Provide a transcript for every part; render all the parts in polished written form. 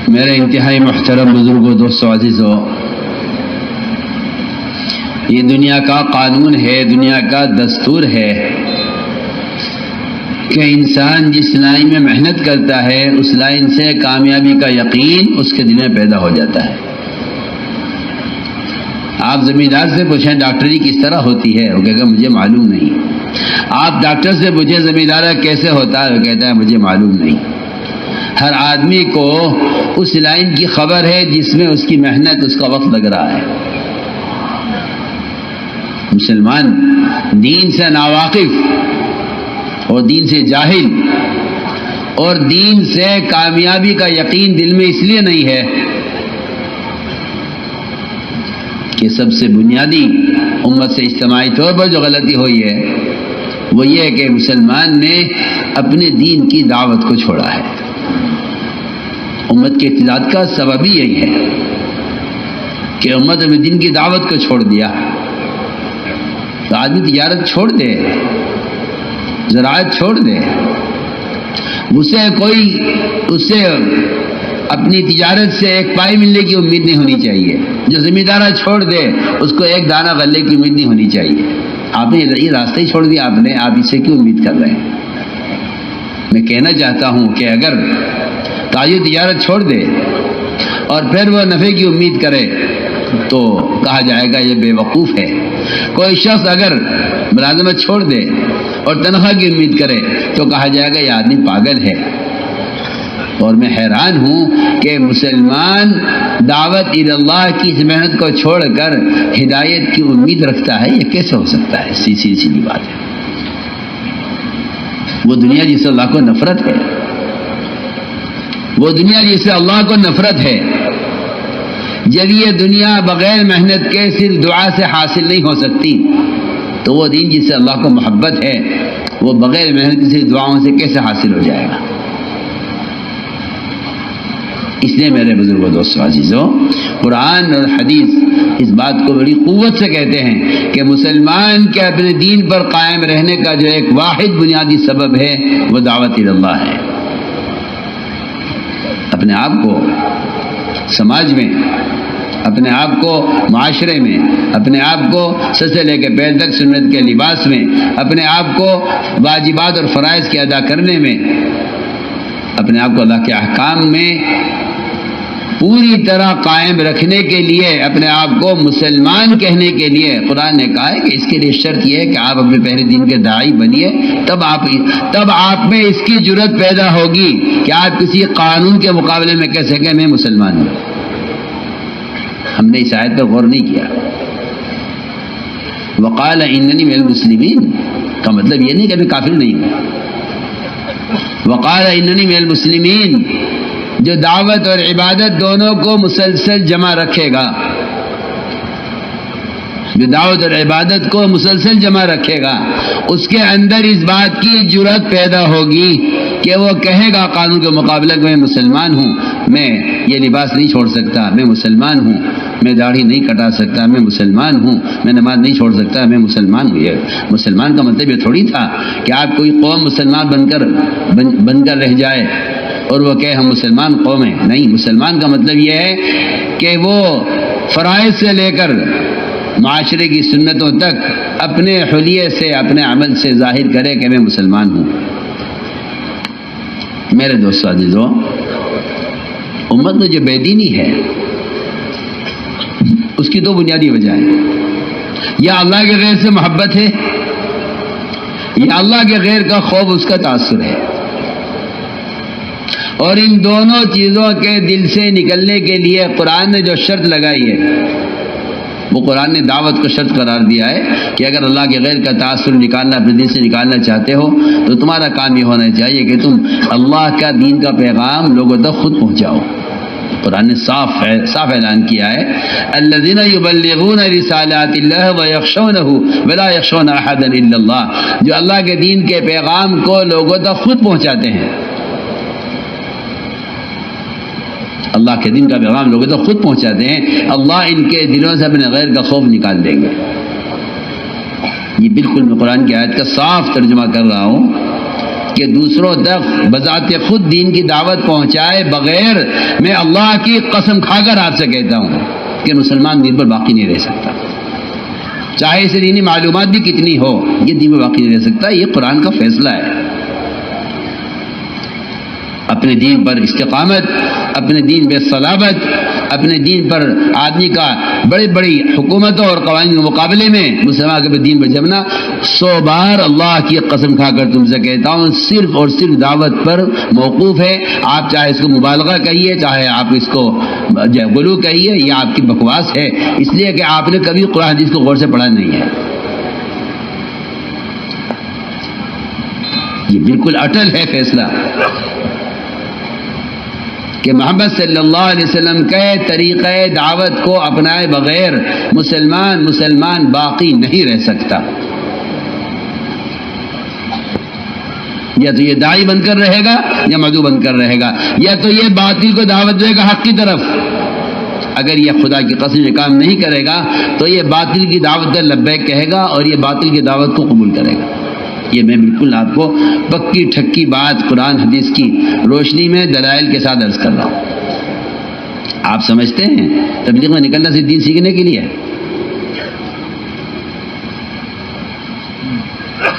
میرے انتہائی محترم بزرگوں، دوستوں، عزیزوں، یہ دنیا کا قانون ہے، دنیا کا دستور ہے کہ انسان جس لائن میں محنت کرتا ہے اس لائن سے کامیابی کا یقین اس کے دل میں پیدا ہو جاتا ہے۔ آپ زمیندار سے پوچھیں ڈاکٹری کس طرح ہوتی ہے، وہ کہے گا مجھے معلوم نہیں۔ آپ ڈاکٹر سے پوچھیں زمیندار کیسے ہوتا ہے، وہ کہتا ہے مجھے معلوم نہیں۔ ہر آدمی کو اس لائن کی خبر ہے جس میں اس کی محنت، اس کا وقت لگ رہا ہے۔ مسلمان دین سے ناواقف اور دین سے جاہل اور دین سے کامیابی کا یقین دل میں اس لیے نہیں ہے کہ سب سے بنیادی امت سے اجتماعی طور پر جو غلطی ہوئی ہے وہ یہ ہے کہ مسلمان نے اپنے دین کی دعوت کو چھوڑا ہے۔ امت کے ارتداد کا سبب ہی یہی ہے کہ امت اپنے دین کی دعوت کو چھوڑ دیا۔ تو آدمی تجارت چھوڑ دے، زراعت چھوڑ دے، اسے اپنی تجارت سے ایک پائی ملنے کی امید نہیں ہونی چاہیے۔ جو زمیندارہ چھوڑ دے اس کو ایک دانہ غلے کی امید نہیں ہونی چاہیے۔ آپ نے یہ راستہ ہی چھوڑ دیا، آپ اس سے کیوں امید کر رہے ہیں؟ میں کہنا چاہتا ہوں کہ اگر تاجر تجارت چھوڑ دے اور پھر وہ نفع کی امید کرے تو کہا جائے گا یہ بے وقوف ہے۔ کوئی شخص اگر ملازمت چھوڑ دے اور تنخواہ کی امید کرے تو کہا جائے گا یہ آدمی پاگل ہے۔ اور میں حیران ہوں کہ مسلمان دعوت اللہ کی اس محنت کو چھوڑ کر ہدایت کی امید رکھتا ہے، یہ کیسے ہو سکتا ہے؟ سیدھی بات ہے۔ وہ دنیا جس سے اللہ کو نفرت ہے، وہ دنیا جس سے اللہ کو نفرت ہے، جب یہ دنیا بغیر محنت کے صرف دعا سے حاصل نہیں ہو سکتی تو وہ دین جس سے اللہ کو محبت ہے وہ بغیر محنت کی صرف دعاؤں سے کیسے حاصل ہو جائے گا؟ اس لیے میرے بزرگوں، دوستوں، عزیزوں، قرآن اور حدیث اس بات کو بڑی قوت سے کہتے ہیں کہ مسلمان کے اپنے دین پر قائم رہنے کا جو ایک واحد بنیادی سبب ہے وہ دعوت اللہ ہے۔ اپنے آپ کو سماج میں، اپنے آپ کو معاشرے میں، اپنے آپ کو سر سے لے کے پیر تک سنت کے لباس میں، اپنے آپ کو واجبات اور فرائض کے ادا کرنے میں، اپنے آپ کو اللہ کے احکام میں پوری طرح قائم رکھنے کے لیے، اپنے آپ کو مسلمان کہنے کے لیے قرآن نے کہا ہے کہ اس کے لیے شرط یہ ہے کہ آپ اپنے پہلے دین کے داعی بنیے، تب آپ میں اس کی جرت پیدا ہوگی کہ آپ کسی قانون کے مقابلے میں کہہ سکیں میں مسلمان ہوں۔ ہم نے اس آیت پر غور نہیں کیا۔ وقال اننی من المسلمین کا مطلب یہ نہیں کہ میں کافر نہیں ہوں۔ وقال اننی من المسلمین جو دعوت اور عبادت دونوں کو مسلسل جمع رکھے گا، جو دعوت اور عبادت کو مسلسل جمع رکھے گا، اس کے اندر اس بات کی جرات پیدا ہوگی کہ وہ کہے گا قانون کے مقابلے میں مسلمان ہوں، میں یہ لباس نہیں چھوڑ سکتا، میں مسلمان ہوں، میں داڑھی نہیں کٹا سکتا، میں مسلمان ہوں، میں نماز نہیں چھوڑ سکتا، میں مسلمان ہوں۔ یہ مسلمان کا مطلب یہ تھوڑی تھا کہ آپ کوئی قوم مسلمان بن کر رہ جائے اور وہ کہے ہم مسلمان قوم ہیں۔ نہیں، مسلمان کا مطلب یہ ہے کہ وہ فرائض سے لے کر معاشرے کی سنتوں تک اپنے حلیے سے، اپنے عمل سے ظاہر کرے کہ میں مسلمان ہوں۔ میرے دوستو، عزیزوں، امت میں جو بے دینی ہے اس کی دو بنیادی وجہ ہیں۔ یا اللہ کے غیر سے محبت ہے، یا اللہ کے غیر کا خوف، اس کا تاثر ہے۔ اور ان دونوں چیزوں کے دل سے نکلنے کے لیے قرآن نے جو شرط لگائی ہے وہ قرآن نے دعوت کو شرط قرار دیا ہے کہ اگر اللہ کے غیر کا تاثر نکالنا، اپنے دل سے نکالنا چاہتے ہو تو تمہارا کام یہ ہونا چاہیے کہ تم اللہ کا دین کا پیغام لوگوں تک خود پہنچاؤ۔ قرآن نے صاف اعلان کیا ہے الذین یبلغون رسالات اللہ ویخشونہ ولا یخشون احدا الا اللہ، جو اللہ کے دین کے پیغام کو لوگوں تک خود پہنچاتے ہیں، اللہ کے دین کا پیغام لوگوں تک خود پہنچاتے ہیں، اللہ ان کے دلوں سے اپنے غیر کا خوف نکال دیں گے۔ یہ بالکل میں قرآن کی آیت کا صاف ترجمہ کر رہا ہوں کہ دوسروں تک بذات خود دین کی دعوت پہنچائے بغیر، میں اللہ کی قسم کھا کر آپ سے کہتا ہوں کہ مسلمان دین پر باقی نہیں رہ سکتا، چاہے اسے دینی معلومات بھی کتنی ہو، یہ دین پر باقی نہیں رہ سکتا۔ یہ قرآن کا فیصلہ ہے۔ اپنے دین پر استقامت، اپنے دین پہ صلابت، اپنے دین پر آدمی کا بڑی بڑی حکومتوں اور قوانین کے مقابلے میں مسلمان کے دین پر جمنا، 100 بار اللہ کی قسم کھا کر تم سے کہتا ہوں، صرف اور صرف دعوت پر موقوف ہے۔ آپ چاہے اس کو مبالغہ کہیے، چاہے آپ اس کو غلو کہیے، یہ آپ کی بکواس ہے، اس لیے کہ آپ نے کبھی قرآن حدیث کو غور سے پڑھا نہیں ہے۔ یہ بالکل اٹل ہے فیصلہ کہ محمد صلی اللہ علیہ وسلم کے طریقہ دعوت کو اپنائے بغیر مسلمان باقی نہیں رہ سکتا۔ یا تو یہ داعی بن کر رہے گا یا مدعو بن کر رہے گا، یا تو یہ باطل کو دعوت دے گا حق کی طرف۔ اگر یہ خدا کی قسم یہ کام نہیں کرے گا تو یہ باطل کی دعوت لبیک کہے گا اور یہ باطل کی دعوت کو قبول کرے گا۔ یہ میں بالکل آپ کو پکی ٹھکی بات قرآن حدیث کی روشنی میں دلائل کے ساتھ عرض کر رہا ہوں۔ آپ سمجھتے ہیں تبلیغ میں نکلنا صرف دین سیکھنے کے لیے؟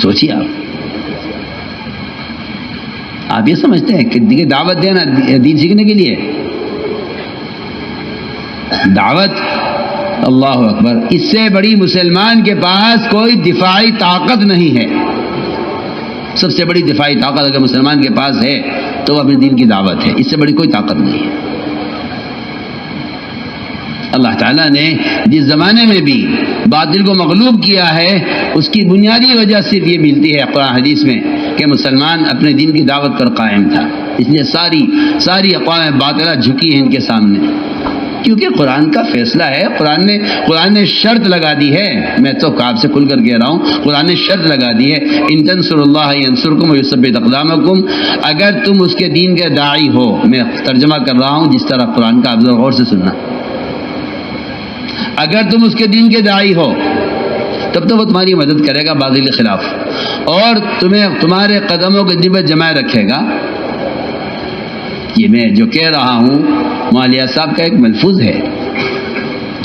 سوچیے آپ یہ سمجھتے ہیں کہ دعوت دینا دین سیکھنے کے لیے؟ دعوت، اللہ اکبر، اس سے بڑی مسلمان کے پاس کوئی دفاعی طاقت نہیں ہے۔ سب سے بڑی دفاعی طاقت اگر مسلمان کے پاس ہے تو وہ اپنے دین کی دعوت ہے، اس سے بڑی کوئی طاقت نہیں ہے۔ اللہ تعالیٰ نے جس زمانے میں بھی باطل کو مغلوب کیا ہے، اس کی بنیادی وجہ صرف یہ ملتی ہے قرآن حدیث میں کہ مسلمان اپنے دین کی دعوت پر قائم تھا، اس لیے ساری اقوام باطلہ جھکی ہیں ان کے سامنے، کیونکہ قرآن کا فیصلہ ہے۔ قرآن نے شرط لگا دی ہے، میں تو آپ سے کھل کر کہہ رہا ہوں، قرآن نے شرط لگا دی ہے، ان تنصروا اللہ ینصرکم ویثبت اقدامکم۔ اگر تم اس کے دین کے داعی ہو، میں ترجمہ کر رہا ہوں جس طرح قرآن کا، آپ غور سے سننا، اگر تم اس کے دین کے داعی ہو تب تو وہ تمہاری مدد کرے گا باطل کے خلاف، اور تمہیں تمہارے قدموں کے دل جمائے رکھے گا۔ یہ میں جو کہہ رہا ہوں مولانا صاحب کا ایک ملفوظ ہے۔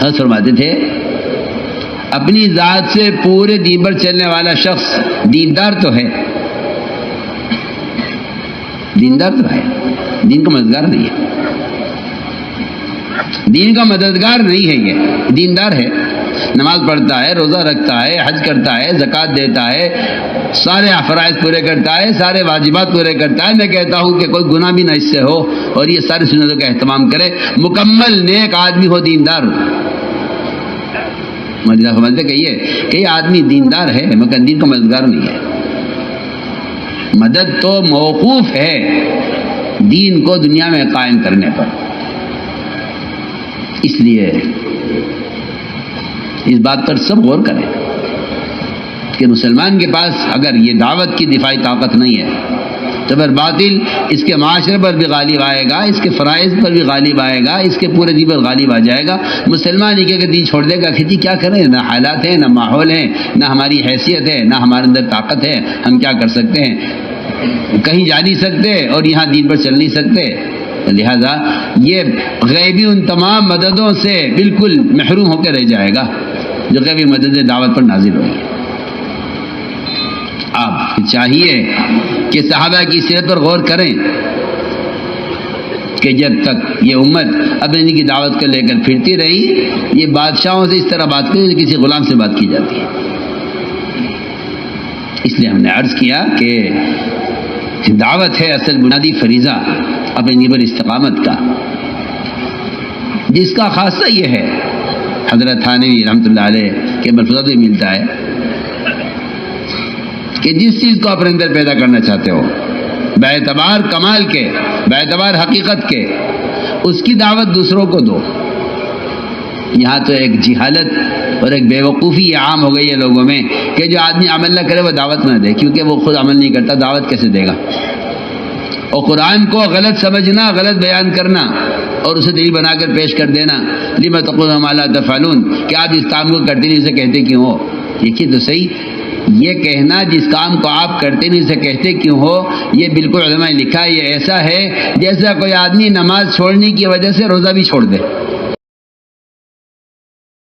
حضرت فرماتے تھے اپنی ذات سے پورے دین پر چلنے والا شخص دیندار تو ہے، دیندار تو ہے، دین کا مددگار نہیں ہے، دین کا مددگار نہیں ہے، یہ دیندار ہے، نماز پڑھتا ہے، روزہ رکھتا ہے، حج کرتا ہے، زکوٰۃ دیتا ہے، سارے فرائض پورے کرتا ہے، سارے واجبات پورے کرتا ہے۔ میں کہتا ہوں کہ کوئی گناہ بھی نہ اس سے ہو اور یہ ساری سنتوں کا اہتمام کرے، مکمل نیک آدمی ہو، دیندار ہو۔ مجھے سمجھتے کہیے کہ یہ آدمی دیندار ہے مگر دین کا مددگار نہیں ہے۔ مدد تو موقوف ہے دین کو دنیا میں قائم کرنے پر۔ اس لیے اس بات پر سب غور کریں کہ مسلمان کے پاس اگر یہ دعوت کی دفاعی طاقت نہیں ہے تو پھر باطل اس کے معاشرے پر بھی غالب آئے گا، اس کے فرائض پر بھی غالب آئے گا، اس کے پورے دین پر غالب آ جائے گا۔ مسلمان ہی کہ دین چھوڑ دے گا، کھیتی کیا کریں، نہ حالات ہیں، نہ ماحول ہیں، نہ ہماری حیثیت ہے، نہ ہمارے اندر طاقت ہے، ہم کیا کر سکتے ہیں، کہیں جا نہیں سکتے اور یہاں دین پر چل نہیں سکتے۔ لہذا یہ غیبی ان تمام مددوں سے بالکل محروم ہو کے رہ جائے گا جو غیبی مدد دعوت پر نازل ہوئی۔ آپ چاہیے کہ صحابہ کی سیرت پر غور کریں کہ جب تک یہ امت اپنے دین کی دعوت کو لے کر پھرتی رہی، یہ بادشاہوں سے اس طرح بات کی کسی غلام سے بات کی جاتی ہے۔ اس لیے ہم نے عرض کیا کہ دعوت ہے اصل بنیادی فریضہ اپنے دین پر استقامت کا، جس کا خاصہ یہ ہے، حضرت تھانوی رحمۃ اللہ علیہ کے ملفوظات میں ملتا ہے کہ جس چیز کو اپنے اندر پیدا کرنا چاہتے ہو باعتبار کمال کے، باعتبار حقیقت کے، اس کی دعوت دوسروں کو دو۔ یہاں تو ایک جہالت اور ایک بے وقوفی یہ عام ہو گئی ہے لوگوں میں کہ جو آدمی عمل نہ کرے وہ دعوت نہ دے، کیونکہ وہ خود عمل نہیں کرتا، دعوت کیسے دے گا؟ اور قرآن کو غلط سمجھنا، غلط بیان کرنا اور اسے دلیل بنا کر پیش کر دینا، لِمَ تَقُولُونَ مَا لَا تَفْعَلُونَ، کہ آپ اس کام کو کرتے نہیں، اسے کہتے کیوں ہو؟ دیکھیے تو صحیح، یہ کہنا جس کام کو آپ کرتے نہیں اسے کہتے کیوں ہو، یہ بالکل علماء نے لکھا ہے، یہ ایسا ہے جیسا کوئی آدمی نماز چھوڑنے کی وجہ سے روزہ بھی چھوڑ دے۔